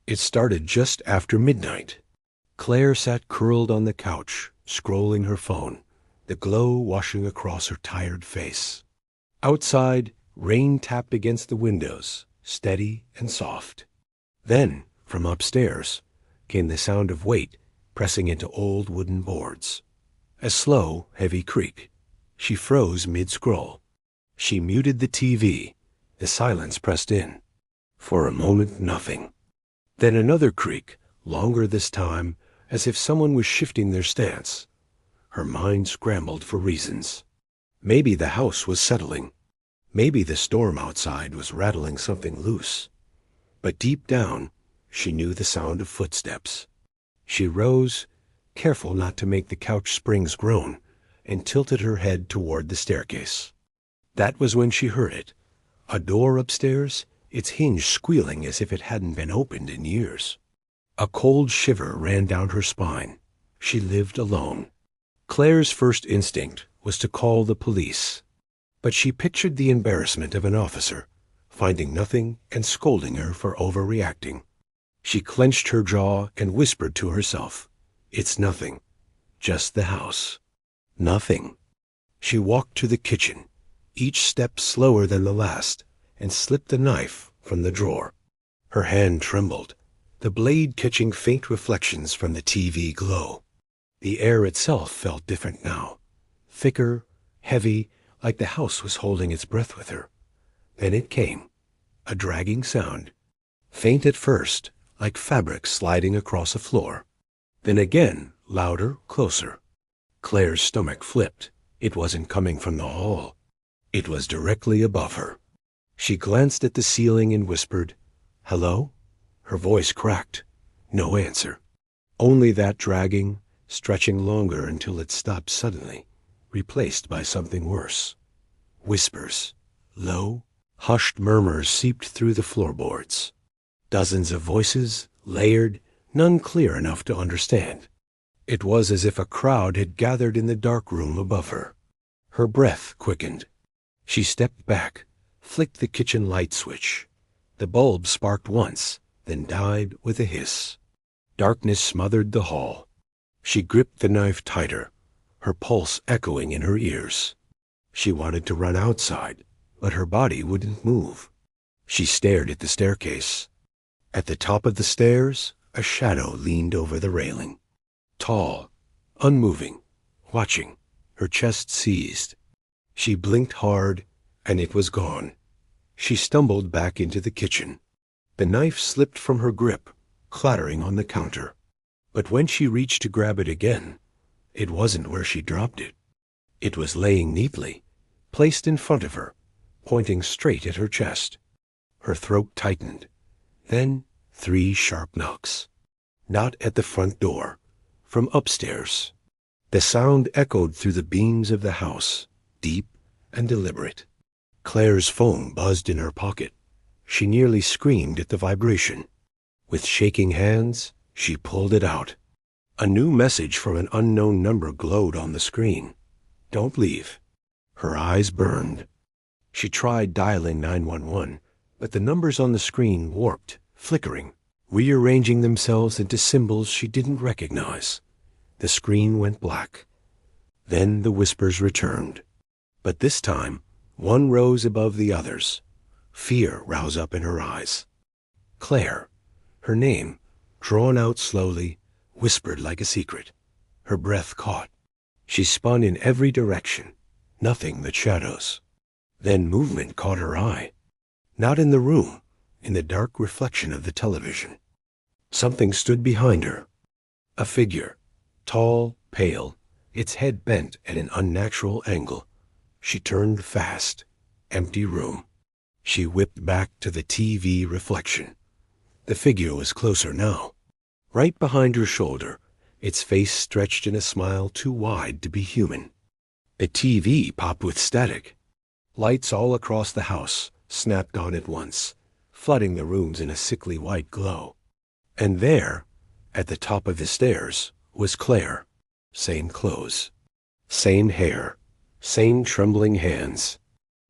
It started just after midnight. Claire sat curled on the couch, scrolling her phone, the glow washing across her tired face. Outside, rain tapped against the windows, steady and soft. Then, from upstairs, came the sound of weight pressing into old wooden boards. A slow, heavy creak. She froze mid-scroll. She muted the TV. The silence pressed in. For a moment, nothing. Then another creak, longer this time, as if someone was shifting their stance. Her mind scrambled for reasons. Maybe the house was settling. Maybe the storm outside was rattling something loose. But deep down, she knew the sound of footsteps. She rose, careful not to make the couch springs groan, and tilted her head toward the staircase. That was when she heard it. A door upstairs, its hinge squealing as if it hadn't been opened in years. A cold shiver ran down her spine. She lived alone. Claire's first instinct was to call the police. But she pictured the embarrassment of an officer, finding nothing and scolding her for overreacting. She clenched her jaw and whispered to herself, "It's nothing. Just the house." Nothing. She walked to the kitchen, each step slower than the last, and slipped the knife from the drawer. Her hand trembled, the blade catching faint reflections from the TV glow. The air itself felt different now, thicker, heavy, like the house was holding its breath with her. Then it came, a dragging sound, faint at first, like fabric sliding across a floor. Then again, louder, closer. Claire's stomach flipped. It wasn't coming from the hall. It was directly above her. She glanced at the ceiling and whispered, "Hello?" Her voice cracked. No answer. Only that dragging, stretching longer until it stopped suddenly, replaced by something worse. Whispers. Low, hushed murmurs seeped through the floorboards. Dozens of voices, layered, none clear enough to understand. It was as if a crowd had gathered in the dark room above her. Her breath quickened. She stepped back, flicked the kitchen light switch. The bulb sparked once, then died with a hiss. Darkness smothered the hall. She gripped the knife tighter, her pulse echoing in her ears. She wanted to run outside, but her body wouldn't move. She stared at the staircase. At the top of the stairs, a shadow leaned over the railing. Tall, unmoving, watching, her chest seized. She blinked hard, and it was gone. She stumbled back into the kitchen. The knife slipped from her grip, clattering on the counter. But when she reached to grab it again, it wasn't where she dropped it. It was laying neatly, placed in front of her, pointing straight at her chest. Her throat tightened. Then 3 sharp knocks. Not at the front door. From upstairs. The sound echoed through the beams of the house, deep and deliberate. Claire's phone buzzed in her pocket. She nearly screamed at the vibration. With shaking hands, she pulled it out. A new message from an unknown number glowed on the screen. "Don't leave." Her eyes burned. She tried dialing 911, but the numbers on the screen warped, flickering, rearranging themselves into symbols she didn't recognize. The screen went black. Then the whispers returned. But this time, one rose above the others. Fear rose up in her eyes. Claire, her name, drawn out slowly, whispered like a secret. Her breath caught. She spun in every direction, nothing but shadows. Then movement caught her eye. Not in the room, in the dark reflection of the television. Something stood behind her. A figure, tall, pale, its head bent at an unnatural angle. She turned fast. Empty room. She whipped back to the TV reflection. The figure was closer now. Right behind her shoulder, its face stretched in a smile too wide to be human. The TV popped with static. Lights all across the house snapped on at once, flooding the rooms in a sickly white glow. And there, at the top of the stairs, was Claire. Same clothes. Same hair. Same trembling hands.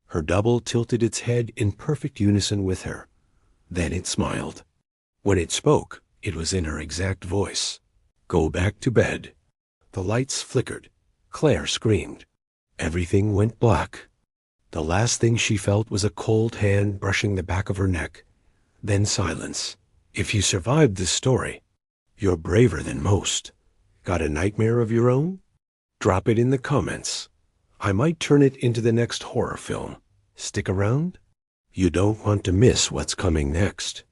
Her double tilted its head in perfect unison with her. Then it smiled. When it spoke, it was in her exact voice. Go back to bed. The lights flickered. Claire screamed. Everything went black. The last thing she felt was a cold hand brushing the back of her neck. Then silence. If you survived this story, you're braver than most. Got a nightmare of your own? Drop it in the comments. I might turn it into the next horror film. Stick around. You don't want to miss what's coming next.